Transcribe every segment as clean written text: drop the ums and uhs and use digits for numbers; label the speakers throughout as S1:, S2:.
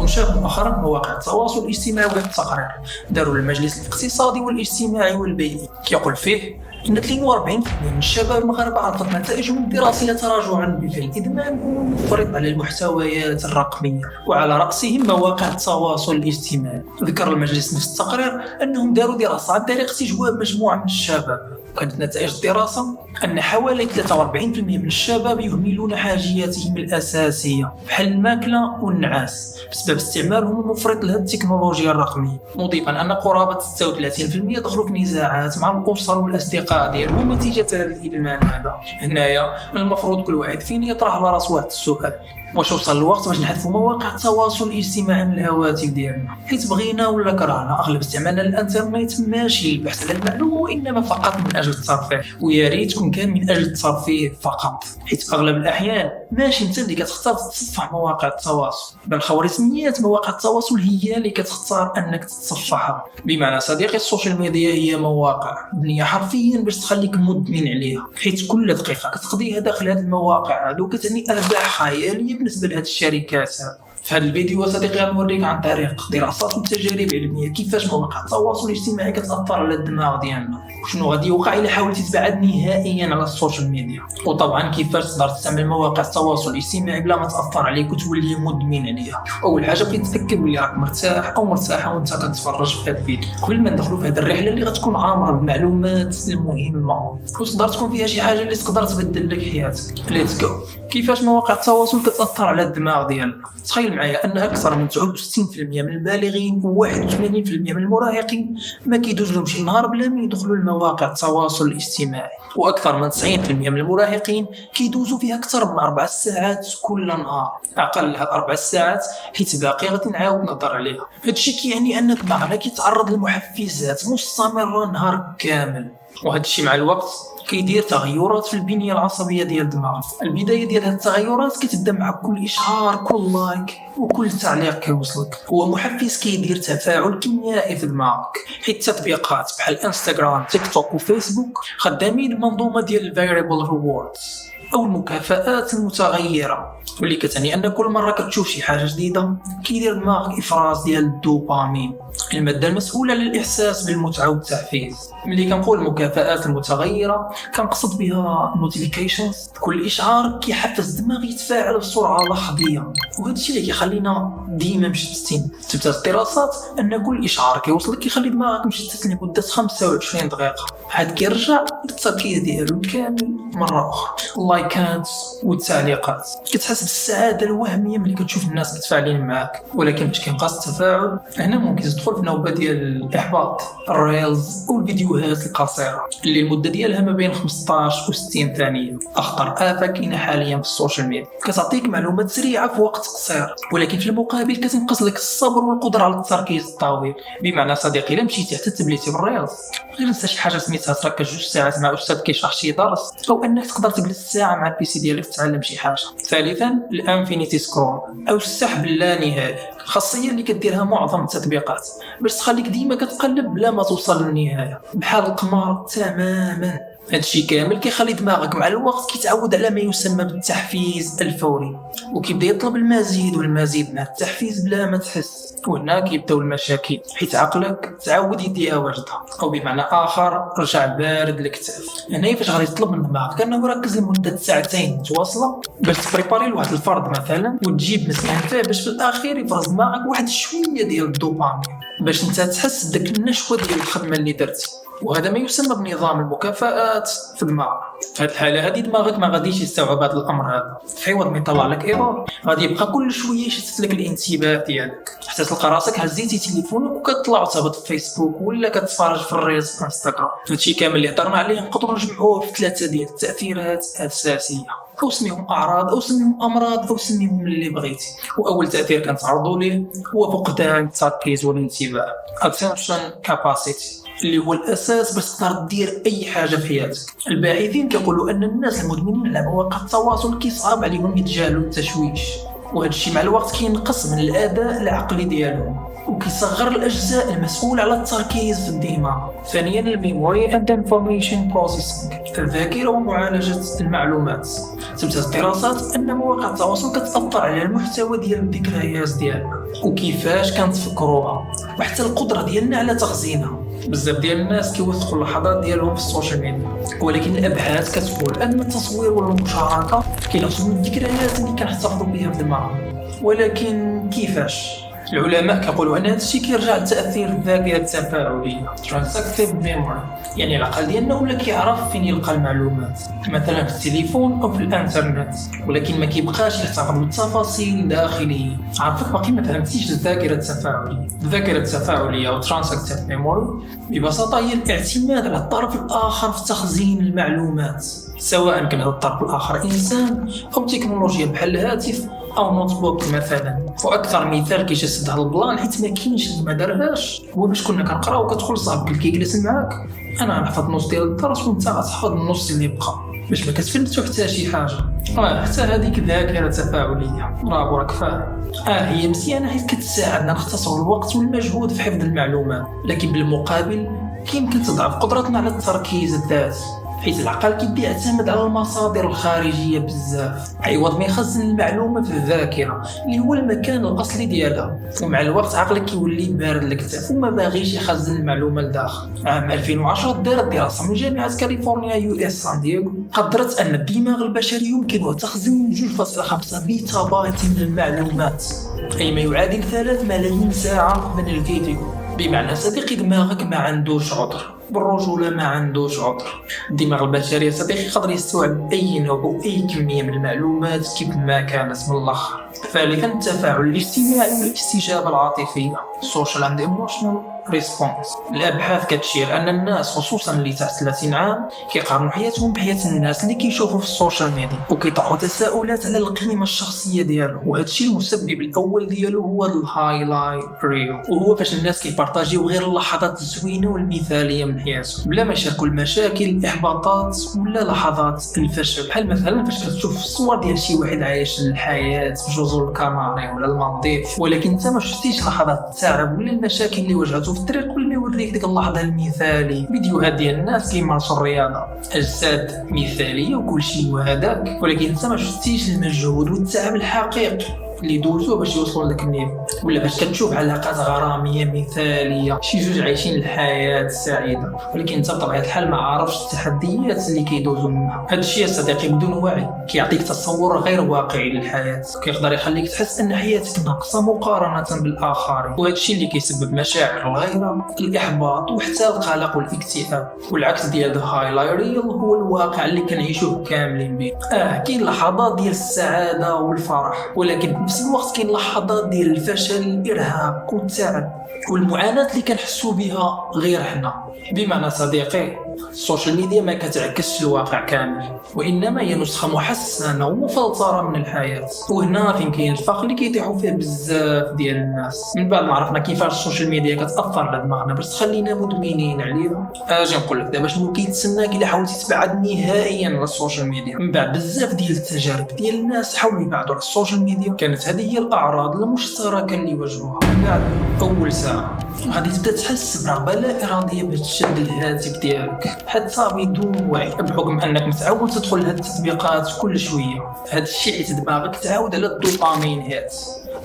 S1: تنشأ مؤخرا مواقع التواصل الاجتماعي وهذا التقرير داروا المجلس الاقتصادي والاجتماعي والبيئي كيقول فيه إن 42% من الشباب المغاربة عرضت نتائجهم الدراسية تراجعا في الإدمان والمفرط على المحتويات الرقمية وعلى رأسهم مواقع التواصل الاجتماعي. ذكر المجلس نفس التقرير أنهم داروا دراسة عن طريق استجواب مجموعة من الشباب، وكانت نتائج الدراسة أن حوالي 43% من الشباب يهملون حاجياتهم الأساسية بحال الماكلة والنعاس بسبب استعمالهم المفرط لهذه التكنولوجيا الرقمية، مضيفا أن قرابة 36% دخلوا في نزاعات مع الأسر والأصدقاء ديالهم نتيجة هذا الإدمان هذا. هنايا من المفروض كل واحد فينا يطرح على راسه واحد السؤال: واش وصل الوقت باش نحذفوا مواقع التواصل الاجتماعي من الهواتف ديالنا حيت بغينا ولا كرهنا؟ اغلب استعمالنا للانترنت ماشي للبحث عن المعلومه وانما فقط من اجل الترفيه، ويا ريت تكون كان من اجل الترفيه فقط، حيت في اغلب الاحيان ماشي انت اللي كتختار تتصفح مواقع التواصل، بل خوارزميات مواقع التواصل هي اللي كتختار انك تتصفحها. بمعنى صديقي، السوشيال ميديا هي مواقع مبنيه حرفيا باش تخليك مدمن عليها، حيت كل دقيقه كتقضيها داخل هذه المواقع هذو كتعني ارباح خياليه بالنسبه لهذه الشركات. في هذا الفيديو صديقي غنوريك عن طريق دراسات وتجارب علميه كيفاش مواقع التواصل الاجتماعي كتاثر على الدماغ ديالنا، وشنو غادي يوقع الا حاولتي تبعد نهائيا على السوشيال ميديا، وطبعا كيفاش تقدر تستعمل مواقع التواصل الاجتماعي بلا ما تاثر عليك وتولي مدمن عليها. اول حاجه بغيت تتاكد بلي راك مرتاح او مرتاحه وانت كتفرج في هذا الفيديو قبل ما ندخلوا في هذه الرحله اللي غتكون عامره بالمعلومات المهمه وتقدر تكون فيها شي حاجه اللي تقدر تبدل لك حياتك. ليتس جو. كيفاش مواقع التواصل كتاثر على الدماغ ديالنا؟ تخيل معايا ان اكثر من 69% من البالغين و81% من المراهقين ما كيدوز لهم شي نهار بلا ما يدخلوا لمواقع التواصل الاجتماعي، واكثر من 90% من المراهقين كيدوزوا فيها اكثر من 4 ساعات كل نهار. اقل هاد 4 ساعات حيت باقي غادي نعاود نهضر عليها. هادشي كيعني ان دماغنا كيتعرض لمحفزات مستمره نهار كامل، وهذا الشيء مع الوقت كيدير تغيرات في البنيه العصبيه ديال الدماغ. البدايه ديال هذه التغيرات كتبدا مع كل اشعار، كل لايك وكل تعليق كيوصلك. هو محفز كيدير تفاعل كيميائي في دماغك، حيت التطبيقات بحال انستغرام، تيك توك وفيسبوك خدامين بمنظومه ديال الفاريبل ريوردز او المكافآت المتغيره، واللي كتعني ان كل مره كتشوف شي حاجه جديده كيدير دماغك افراز ديال الدوبامين، الماده المسؤوله عن الاحساس بالمتعه والتحفيز. ملي كنقول المكافآت المتغيره كنقصد بها نوتيفيكيشنز. كل اشعار كيحفز الدماغ يتفاعل بسرعه لحظيه، وهذا الشيء اللي كيخلينا ديما مشتتين. تثبت الدراسات ان كل اشعار كيوصلك كيخلي دماغك مشتت لمده 25 دقيقه، عاد كيرجع للتركيز ديالو كامل مره اخرى. اللايكات والتعليقات كتحس بالسعاده الوهميه ملي كتشوف الناس متفاعلين معاك، ولكن باش كينقص التفاعل هنا ممكن تدخل في نوبه ديال الاحباط. الريلز او الفيديوهات القصيره اللي المده ديالها ما بين 15 و 60 ثانيه اخطر آفة كاينه حاليا في السوشيال ميديا. كتعطيك معلومات سريعه في وقت قصير، ولكن في المقابل كتنقص لك الصبر والقدره على التركيز الطويل. بمعنى صديقي، الا مشيتي حتى تبليتي بالريلز غير نسى شي حاجه سميتها تركز 2 ساعات مع استاذ كيشرح شي درس، او انك تقدر تجلس ساعه مع البيسي ديالك تتعلم شي حاجه. ثالثا، الانفينيتي سكرول او السحب اللانهائي، خاصيه اللي كديرها معظم التطبيقات باش تخليك ديما كتقلب بلا ما توصل للنهايه، بحال القمار تماما. هادشي كامل كيخلي دماغك مع الوقت كيتعود على ما يسمى بالتحفيز الفوري، وكيبدا يطلب المزيد والمزيد من التحفيز بلا ما تحس. وهنا كيبداو المشاكل، حيت عقلك تعود يديها واجده، او بمعنى اخر رجع بارد الكتاف. هنا فاش غادي تطلب من دماغك انه يركز لمده 2 ساعات متواصله باش تبريباري لواحد الفرض مثلا، وتجيب مسكن باش في الاخير يفرز دماغك واحد شويه ديال الدوبامين باش انت تحس بداك النشوه ديال الخدمه اللي درتي، وهذا ما يسمى بنظام المكافآت في الدماغ. في هذه الحاله هذه دماغك ما غاديش يستوعب هذا الامر هذا، في عوض ما يطلع لك ايرور غادي يبقى كل شويه يشتت لك الانتباه ديالك حتى تلقى راسك هزيتي تليفونك وكتطلع تهبط في فيسبوك ولا كتفرج في الريلز في انستغرام. هادشي كامل اللي هضرنا عليه نقدروا نجمعوه في 3 ديال التاثيرات اساسيه، او سميهم اعراض او سميهم امراض او سميهم اللي بغيتي. واول تاثير كنتعرضوا ليه هو فقدان التركيز والانتباه، attention capacity، اللي هو الاساس باش تقدر دير اي حاجه في حياتك. الباحثين كيقولوا ان الناس المدمنين على مواقع التواصل كيصعب عليهم يتجاهلوا التشويش وهذا الشيء مع الوقت كينقص من الاداء العقلي ديالهم وكيصغر الاجزاء المسؤوله على التركيز في الدماغ. ثانيا الميموري اند انفورميشن بروسيسنج، الذاكره ومعالجه المعلومات. ثبتت الدراسات ان مواقع التواصل كتاثر على المحتوى ديال الذكريات ديالنا وكيفاش كنتفكروها وحتى القدره ديالنا على تخزينها. بزاف ديال الناس كيوثقوا اللحظات ديالهم في السوشيال ميديا، ولكن الابحاث كتقول ان التصوير والمشاركه كينقصوا من الذكريات اللي كنحتفظوا بها في دماغنا. ولكن كيفاش؟ العلماء كيقولوا ان هذا الشيء كيرجع لتاثير الذاكره التفاعليه ترانزاكتيف ميموري، يعني العقل ديالنا ولا كيعرف فين يلقى المعلومات مثلا في التليفون او في الانترنت، ولكن ما كيبقاش يحتفظ بالتفاصيل الداخليه. عرفت باقي ما فهمتيش الذاكره التفاعليه. الذاكره التفاعليه او ترانزاكتيف ميموري ببساطه هي الاعتماد على الطرف الاخر في تخزين المعلومات، سواء كان هذا الطرف الاخر انسان او تكنولوجيا بحال الهاتف او نوت بوك مثلا. واكثر مثال كيجسد هذا البلان حيت ما كاينش اللي ما دارهاش هو باش كنا كنقراو كتدخل صاحبك اللي كيجلس معاك، انا غنحفظ نص ديال الدرس وانت غتحفظ النص اللي بقى باش ما كتفلتو حتى شي حاجه. حتى هذيك ذاكره تفاعليه برافو راك فاهم. هي مزيانه حيت كتساعدنا نختصر الوقت والمجهود في حفظ المعلومات، لكن بالمقابل كيمكن تضعف قدرتنا على التركيز الذاتي حيث العقل كيبدا يعتمد على المصادر الخارجيه بزاف عوض ما يخزن المعلومه في الذاكره اللي هو المكان الاصلي ديالها. ومع الوقت عقلك كيولي بارد الكتاف وما باغيش يخزن المعلومه لداخل. عام 2010 دارت دراسه من جامعه كاليفورنيا US سان دييغو قدرت ان الدماغ البشري يمكنه تخزين 2.5 بيتا بايت من المعلومات، اي ما يعادل 3 ملايين ساعه من الفيديو. بمعنى صديقي دماغك ما عندوش عذر، بالرجولة ما عندوش عذر. الدماغ البشري صديقي يقدر يستوعب أي نوع وأي كمية من المعلومات كيف ما كانت من الآخر. ثالثا التفاعل الاجتماعي والاستجابة العاطفية social and emotional response. الأبحاث كتشير أن الناس خصوصا اللي تحت 30 عام كيقارنوا حياتهم بحياة الناس اللي كيشوفوا في السوشيال ميديا وكيطرحوا تساؤلات على القيمة الشخصية ديالهم. وهذا الشيء المسبب الأول ديالو هو الهايلايت ريل، وهو فاش الناس كيبارطاجيو غير اللحظات الزوينة والمثالية من حياتهم بلا ما يشاركوا المشاكل الإحباطات ولا لحظات الفشل. بحال مثلا فاش كتشوف الصور ديال شي واحد عايش الحياة في جزر الكناري ولا المالديف، ولكن انت ما شفتيش لحظات التعب ولا المشاكل اللي واجهته في الطريق ولا يوريك ديك اللحظه المثالي. فيديوهات ديال الناس كيمارسوا الرياضه اجساد مثاليه وكل شيء وهذاك، ولكن انت ما شفتيش المجهود والتعب الحقيقي اللي دوزوه باش يوصلوا لك النيف. ولا باش كتشوف علاقات غراميه مثاليه شي جوج عايشين الحياه السعيده، ولكن انت بطبيعه الحال ما عارفش التحديات اللي كيدوزوا منها. هذا الشيء صديقي بدون وعي كيعطيك تصور غير واقعي للحياه، كيقدر يخليك تحس ان حياتك ناقصه مقارنه بالاخرين، وهذا الشيء اللي كيسبب مشاعر الغيره، الاحباط وحتى القلق والاكتئاب. والعكس ديال الهايلايت ريل هو الواقع اللي كنعيشوه كاملين به. كاين لحظات ديال السعاده والفرح، ولكن في نفس الوقت كاين لحظات ديال الفشل الارهاق والتعب والمعاناه اللي كنحسوا بها غير حنا. بمعنى صديقي السوشيال ميديا ما كتعكسش الواقع كامل، وانما هي نسخه محسنه ومفلتره من الحياه. وهنا فين كاين الفخ اللي كيطيحوا فيه بزاف ديال الناس. من بعد ما عرفنا كيفاش السوشيال ميديا كتاثر على دماغنا باش تخلينا مدمنين عليها، اجي نقول لك دابا شنو كيتسناك الا حاولتي تبعد نهائيا على السوشيال ميديا. من بعد بزاف ديال التجارب ديال الناس حاولوا يبعدوا على السوشيال ميديا، كانت هذه هي الاعراض المشتركه اللي واجهوها. من بعد اول ساعه غادي تبدا تحس برغبه لا اراديه باش تشد الهاتف ديالك حتى بدون وعي، بحكم انك متعود تدخل لهاد التطبيقات كل شويه. هذا الشيء حيت دماغك تعود على الدوبامين هيت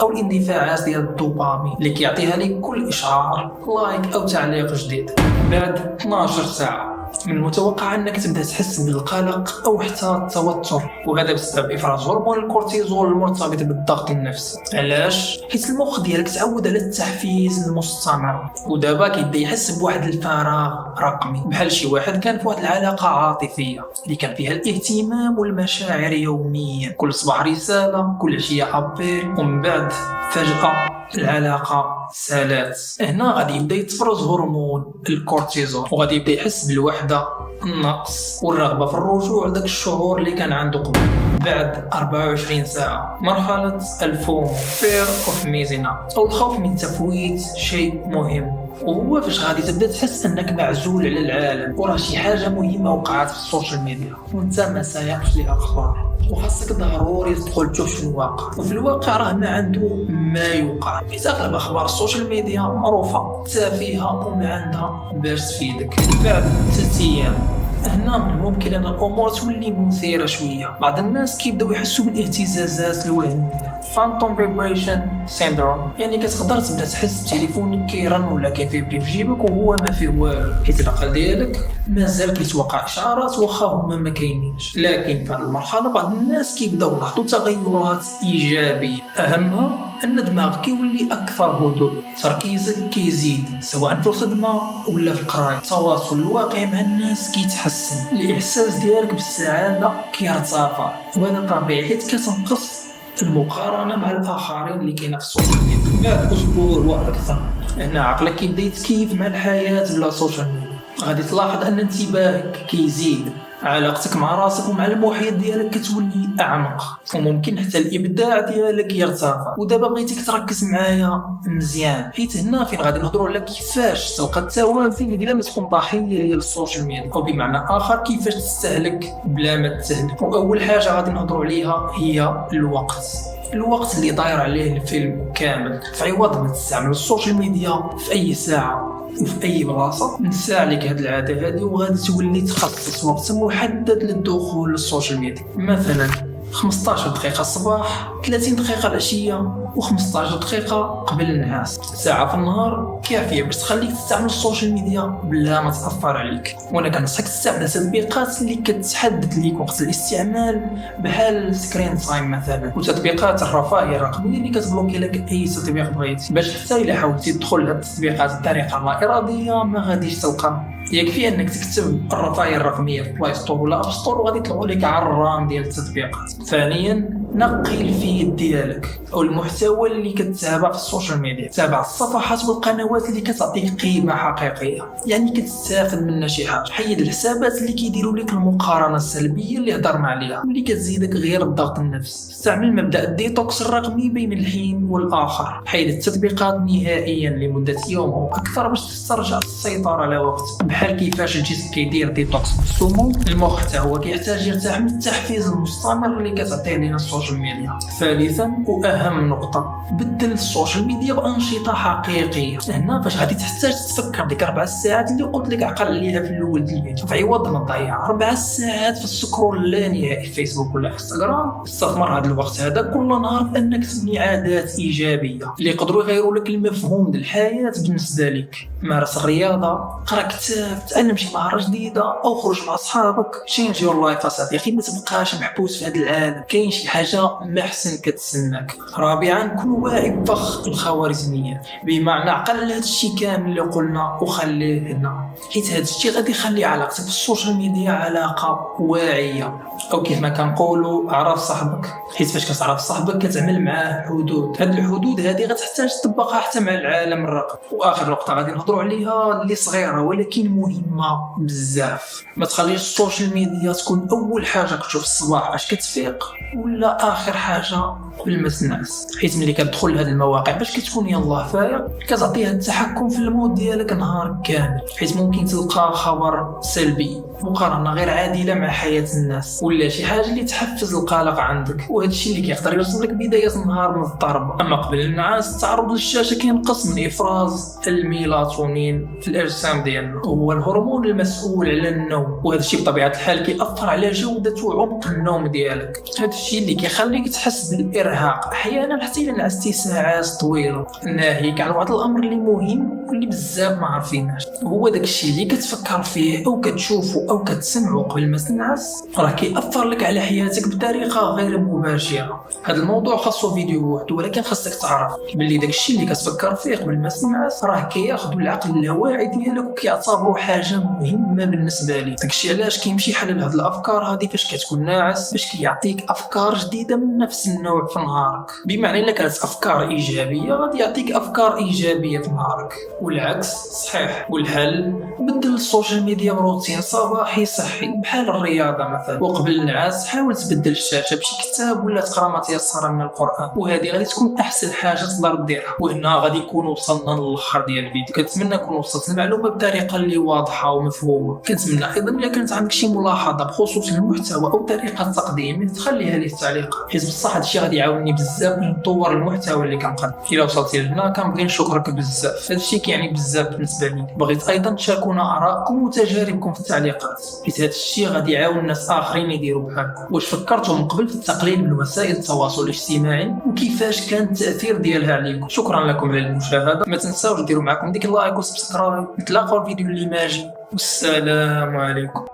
S1: او الاندفاعات ديال الدوبامين اللي كيعطيها لك كل اشعار لايك او تعليق جديد. بعد 12 ساعه من المتوقع انك تبدا تحس بالقلق او حتى التوتر، وهذا بسبب افراز هرمون الكورتيزول المرتبط بالضغط النفسي. علاش؟ حيت المخ ديالك تعود على التحفيز المستمر، ودابا كيبدا يحس بواحد الفراغ رقمي بحال شي واحد كان في واحد العلاقه عاطفيه اللي كان فيها الاهتمام والمشاعر يوميا، كل صباح رساله، كل عشيه ابيل، ومن بعد فجاه العلاقه سالات. هنا غادي يبدا يتفرز هرمون الكورتيزول وغادي يبدا يحس بالوحده، النقص والرغبه في الرجوع لذاك الشعور اللي كان عنده قبل. بعد 24 ساعه مرحله الفوم fear of missing out او الخوف من تفويت شيء مهم. وهو فاش غادي تبدا تحس انك معزول على العالم وراه شي حاجه مهمه وقعت في السوشيال ميديا وانت ما سايقش ليها اخبار، وخاصك ضروري تدخل تشوف شنو واقع. وفي الواقع راه ما عنده ما يوقع، حيت اغلب اخبار السوشيال ميديا معروفه تافهه وما عندها باش تفيدك. بعد 3 ايام هنا من الممكن ان الامور تولي مثيره شويه. بعض الناس كيبداو يحسوا بالاهتزازات الوهميه فانتوم فيبريشن سيندروم، يعني كتقدر تبدا تحس بتليفونك كيرن ولا كيفيبري في جيبك وهو ما فيه والو، حيت العقل ديالك مازال كيتوقع اشعارات واخا هما ما كاينينش. لكن في هذه المرحله بعض الناس كيبداو يلاحظوا تغيرات ايجابيه، اهمها ان دماغك كيولي اكثر هدوء، تركيزك كيزيد سواء في الخدمه ولا في القرايه، التواصل الواقعي مع الناس كيتحسن، الاحساس ديالك بالسعاده كيرتفع، وهذا طبيعي حيت كتنقص المقارنه مع الاخرين اللي كاينه في السوشيال ميديا. بعد اسبوع واكثر هنا عقلك كيبدا يتكيف مع الحياه بلا سوشيال ميديا، غادي تلاحظ ان انتباهك كيزيد، علاقتك مع راسك ومع المحيط ديالك كتولي اعمق، وممكن حتى الابداع ديالك يرتفع. ودابا بغيتك تركز معايا مزيان، حيت هنا فين غادي نهضروا على كيفاش تلقى التوازن بلا ما تكون ضحيه ديال السوشيال ميديا، او بمعنى اخر كيفاش تستهلك بلا ما تستهلك. واول حاجه غادي نهضروا عليها هي الوقت اللي داير عليه الفيلم كامل. في عوض ما تستعمل السوشيال ميديا في اي ساعه وفي اي بلاصه، نسى عليك هاد العاده هادي وغادي تولي تخصص وقت محدد للدخول للسوشيال ميديا، مثلا 15 دقيقه الصباح، 30 دقيقه العشيه، و15 دقيقه قبل النعاس. ساعه في النهار كافيه باش تخليك تستعمل السوشيال ميديا بلا ما تاثر عليك. وانا كنصحك تستعمل تطبيقات اللي كتحدد ليك وقت الاستعمال بحال سكرين تايم مثلا، وتطبيقات الرفاهيه الرقميه اللي كتبلوكي لك اي تطبيق بغيتي، باش حتى الا حاولتي تدخل لهاد التطبيقات بطريقه لا اراديه ما غاديش تلقى. يكفي انك تكتب الرفاهيه الرقميه في بلاي ستور ولا اب ستور وغادي يطلعوا لك عرام ديال التطبيقات. ثانيا نقي الفيد ديالك او المحتوى اللي كتتابع في السوشيال ميديا، تابع الصفحات والقنوات اللي كتعطيك قيمه حقيقيه، يعني كتستافد منها شي حاجه. حيد الحسابات اللي كيديروا لك المقارنه السلبيه اللي هضرنا عليها واللي كتزيدك غير الضغط النفسي. استعمل مبدا الديتوكس الرقمي بين الحين والاخر، حيد التطبيقات نهائيا لمده يوم او اكثر باش تسترجع السيطره على وقتك. بحال كيفاش الجسم كيدير ديتوكس بالسموم، المخ حتى هو كيحتاج يرتاح من التحفيز المستمر اللي كتعطيه لنا السوشيال ميديا. ثالثا واهم نقطه، بدل السوشيال ميديا بانشطه حقيقيه. هنا فاش غادي تحتاج تفكر ديك 4 ساعات اللي قلت لك عقل عليها في الاول ديال الفيديو، في عوض ما تضيع 4 ساعات في السكرول اللانهائي في فيسبوك ولا انستغرام، استثمر هذا الوقت هذا كل نهار بانك تبني عادات ايجابيه اللي يقدروا يغيروا لك المفهوم ديال الحياه بالنسبه لك. مارس الرياضه، قرا كتاب، تعلم شي مهاره جديده، او خرج مع اصحابك. تشينج يور لايف اصاحبي، ما تبقاش محبوس في هذا العالم، كاين شي حاجه ما احسن كتسناك. رابعا كن واعي بفخ الخوارزميه، بمعنى عقل هذا الشيء كامل اللي قلنا وخليه هنا، حيت هذا الشيء غادي يخلي علاقتك بالسوشيال ميديا علاقه واعيه، او كيف ما كنقولوا عرف صاحبك، حيت فاش كتعرف صاحبك كتعمل معاه حدود. هاد الحدود هذه غتحتاج تطبقها حتى مع العالم الرقمي. واخر نقطه غادي نهضروا عليها اللي صغيره ولكن مهمه بزاف، ما تخليش السوشيال ميديا تكون اول حاجه كتشوف الصباح باش كتفيق ولا اخر حاجه قبل ما تنعس، حيت ملي كتدخل لهاد المواقع باش كتكون يلاه فايق كتعطيها التحكم في المود ديالك نهار كامل، حيت ممكن تلقى خبر سلبي، مقارنه غير عادله مع حياه الناس، ولا شي حاجه اللي تحفز القلق عندك، وهذا الشيء اللي كيقدر يوصل لك بدايه النهار من الضربه. اما قبل النعاس التعرض للشاشه كينقص من افراز الميلاتونين في الاجسام ديالنا، هو الهرمون المسؤول على النوم، وهذا الشيء بطبيعه الحال كيأثر على جوده وعمق النوم ديالك. هذا الشيء اللي كيخليك تحس بالارهاق احيانا حتى الا نعستي ساعات طويله، ناهيك عن بعض الامر اللي مهم واللي بزاف ما عارفيناش. هو داك الشيء اللي كتفكر فيه او كتشوفه او كتسمعه قبل ما تنعس راه كيأثر لك على حياتك بطريقه غير مباشره. هذا الموضوع خاصو فيديو بوحدو، ولكن خاصك تعرف باللي داك الشيء اللي كتفكر فيه قبل ما تنعس راه كياخذ العقل اللاواعي ديالك وكيعتبرو حاجه مهمه بالنسبه لك. داك الشيء علاش كيمشي يحلل هاد الافكار هذه فاش كتكون ناعس، باش كيعطيك افكار جديده من نفس النوع في نهارك. بمعنى الا كانت افكار ايجابيه غادي يعطيك افكار ايجابيه في نهارك، والعكس صحيح. والحل بدل السوشيال ميديا بروتين صباحي صباحي صحي بحال الرياضة مثلا، وقبل النعاس حاول تبدل الشاشة بشي كتاب ولا تقرا ما تيسر من القرآن، وهذه غادي تكون أحسن حاجة تقدر ديرها. وهنا غادي نكون وصلنا للآخر ديال الفيديو. كنتمنى نكون وصلت المعلومة بطريقة اللي واضحة ومفهومة. كنتمنى أيضا إلا كانت عندك شي ملاحظة بخصوص المحتوى أو طريقة التقديم تخليها لي في التعليقات، حيت بصح هادشي غادي يعاونني بزاف باش نطور المحتوى اللي كنقدم. إلا وصلتي لهنا كنبغي نشكرك بزاف، هادشي كيعني بزاف بالنسبة لي. بغيت أيضا تشاركونا آراءكم وتجاربكم في التعليقات، حيت هادشي غادي يعاون الناس آخرين يديروا بحالكم. واش فكرتوا من قبل في التقليل من وسائل التواصل الاجتماعي وكيفاش كان التأثير ديالها عليكم؟ شكرا لكم على المشاهدة، ما تنساوش ديروا معكم ديك اللايك وسبسكرايب. نتلاقاو الفيديو اللي ماجي، والسلام عليكم.